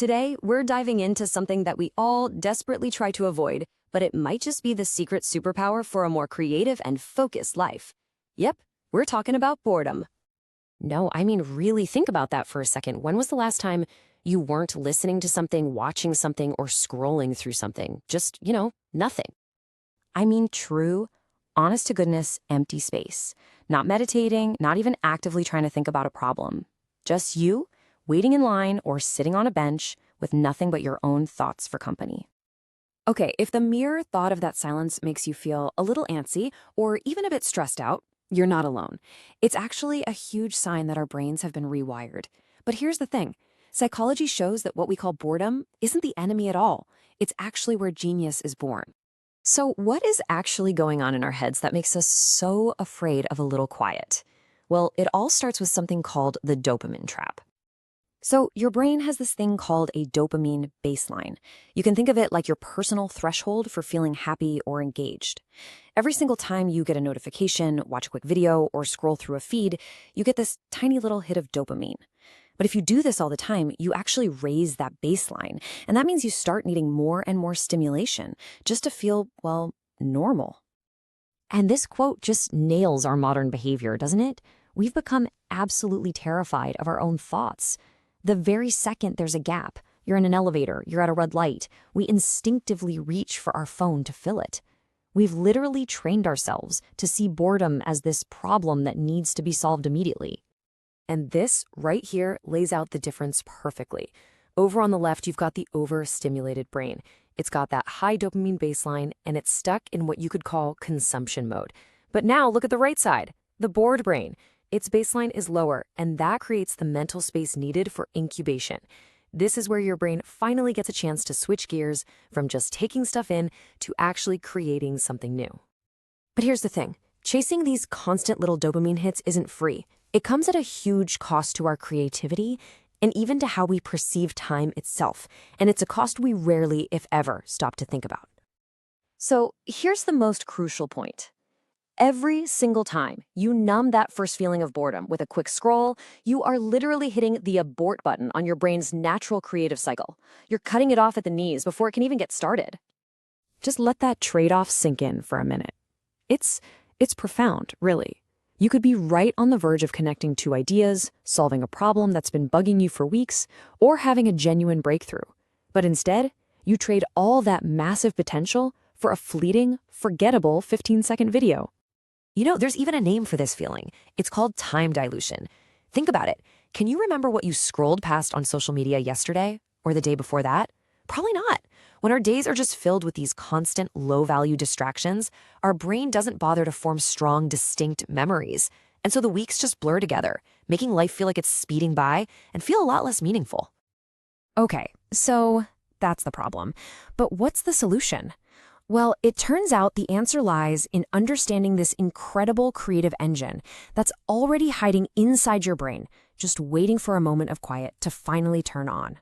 Today, we're diving into something that we all desperately try to avoid, but it might just be the secret superpower for a more creative and focused life. Yep, we're talking about boredom. No, I mean, really think about that for a second. When was the last time you weren't listening to something, watching something, or scrolling through something? Just, nothing. I mean, true, honest to goodness, empty space. Not meditating, not even actively trying to think about a problem. Just you, waiting in line or sitting on a bench with nothing but your own thoughts for company. Okay, if the mere thought of that silence makes you feel a little antsy or even a bit stressed out, you're not alone. It's actually a huge sign that our brains have been rewired. But here's the thing. Psychology shows that what we call boredom isn't the enemy at all. It's actually where genius is born. So what is actually going on in our heads that makes us so afraid of a little quiet? Well, it all starts with something called the dopamine trap. So your brain has this thing called a dopamine baseline. You can think of it like your personal threshold for feeling happy or engaged. Every single time you get a notification, watch a quick video, or scroll through a feed, you get this tiny little hit of dopamine. But if you do this all the time, you actually raise that baseline. And that means you start needing more and more stimulation just to feel, well, normal. And this quote just nails our modern behavior, doesn't it? We've become absolutely terrified of our own thoughts. The very second there's a gap, you're in an elevator, you're at a red light, we instinctively reach for our phone to fill it. We've literally trained ourselves to see boredom as this problem that needs to be solved immediately. And this right here lays out the difference perfectly. Over on the left, you've got the overstimulated brain. It's got that high dopamine baseline, and it's stuck in what you could call consumption mode. But now look at the right side, the bored brain. Its baseline is lower, and that creates the mental space needed for incubation. This is where your brain finally gets a chance to switch gears from just taking stuff in to actually creating something new. But here's the thing. Chasing these constant little dopamine hits isn't free. It comes at a huge cost to our creativity and even to how we perceive time itself. And it's a cost we rarely, if ever, stop to think about. So here's the most crucial point. Every single time you numb that first feeling of boredom with a quick scroll, you are literally hitting the abort button on your brain's natural creative cycle. You're cutting it off at the knees before it can even get started. Just let that trade-off sink in for a minute. It's profound, really. You could be right on the verge of connecting two ideas, solving a problem that's been bugging you for weeks, or having a genuine breakthrough. But instead, you trade all that massive potential for a fleeting, forgettable 15-second video. There's even a name for this feeling. It's called time dilution. Think about it. Can you remember what you scrolled past on social media yesterday or the day before that? Probably not. When our days are just filled with these constant, low-value distractions, our brain doesn't bother to form strong, distinct memories. And so the weeks just blur together, making life feel like it's speeding by and feel a lot less meaningful. Okay, so that's the problem. But what's the solution? Well, it turns out the answer lies in understanding this incredible creative engine that's already hiding inside your brain, just waiting for a moment of quiet to finally turn on.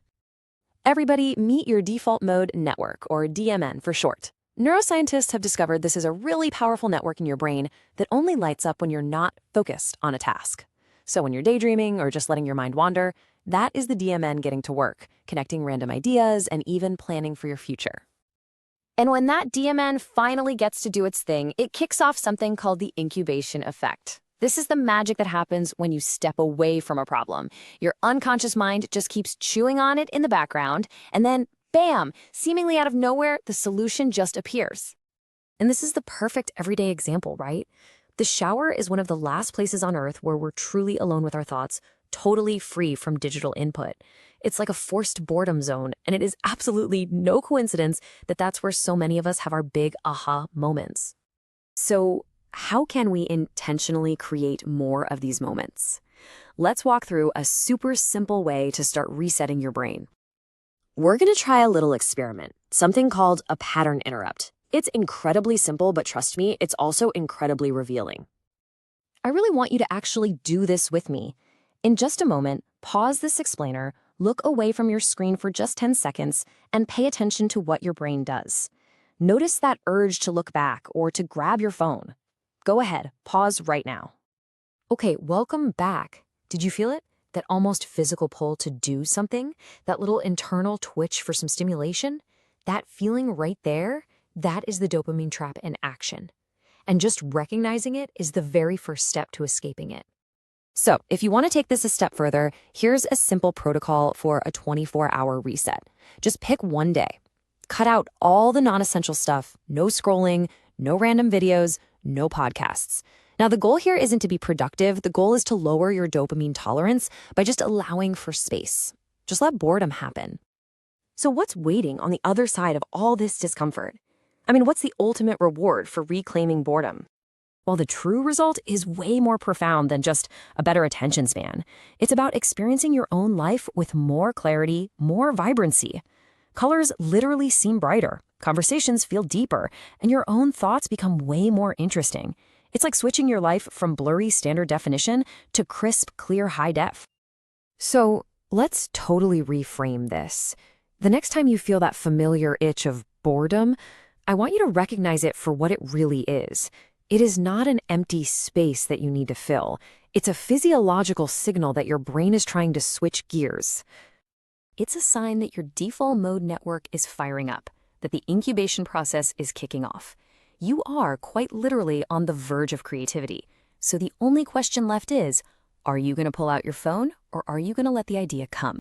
Everybody, meet your default mode network, or DMN for short. Neuroscientists have discovered this is a really powerful network in your brain that only lights up when you're not focused on a task. So when you're daydreaming or just letting your mind wander, that is the DMN getting to work, connecting random ideas and even planning for your future. And when that DMN finally gets to do its thing, it kicks off something called the incubation effect. This is the magic that happens when you step away from a problem. Your unconscious mind just keeps chewing on it in the background, and then, bam, seemingly out of nowhere, the solution just appears. And this is the perfect everyday example, right? The shower is one of the last places on Earth where we're truly alone with our thoughts, totally free from digital input. It's like a forced boredom zone, and it is absolutely no coincidence that that's where so many of us have our big aha moments. So, how can we intentionally create more of these moments? Let's walk through a super simple way to start resetting your brain. We're going to try a little experiment, something called a pattern interrupt. It's incredibly simple, but trust me, it's also incredibly revealing. I really want you to actually do this with me. In just a moment, pause this explainer, look away from your screen for just 10 seconds, and pay attention to what your brain does. Notice that urge to look back or to grab your phone. Go ahead, pause right now. Okay, welcome back. Did you feel it? that almost physical pull to do something, that little internal twitch for some stimulation, that feeling right there, that is the dopamine trap in action. And just recognizing it is the very first step to escaping it. So, if you want to take this a step further, here's a simple protocol for a 24-hour reset. Just pick one day. Cut out all the non-essential stuff, no scrolling, no random videos, no podcasts. Now, the goal here isn't to be productive. The goal is to lower your dopamine tolerance by just allowing for space. Just let boredom happen. So what's waiting on the other side of all this discomfort? I mean, what's the ultimate reward for reclaiming boredom? Well, the true result is way more profound than just a better attention span. It's about experiencing your own life with more clarity, more vibrancy. Colors literally seem brighter, conversations feel deeper, and your own thoughts become way more interesting. It's like switching your life from blurry standard definition to crisp, clear high def. So let's totally reframe this. The next time you feel that familiar itch of boredom, I want you to recognize it for what it really is. It is not an empty space that you need to fill. It's a physiological signal that your brain is trying to switch gears. It's a sign that your default mode network is firing up, that the incubation process is kicking off. You are quite literally on the verge of creativity. So the only question left is, are you going to pull out your phone or are you going to let the idea come?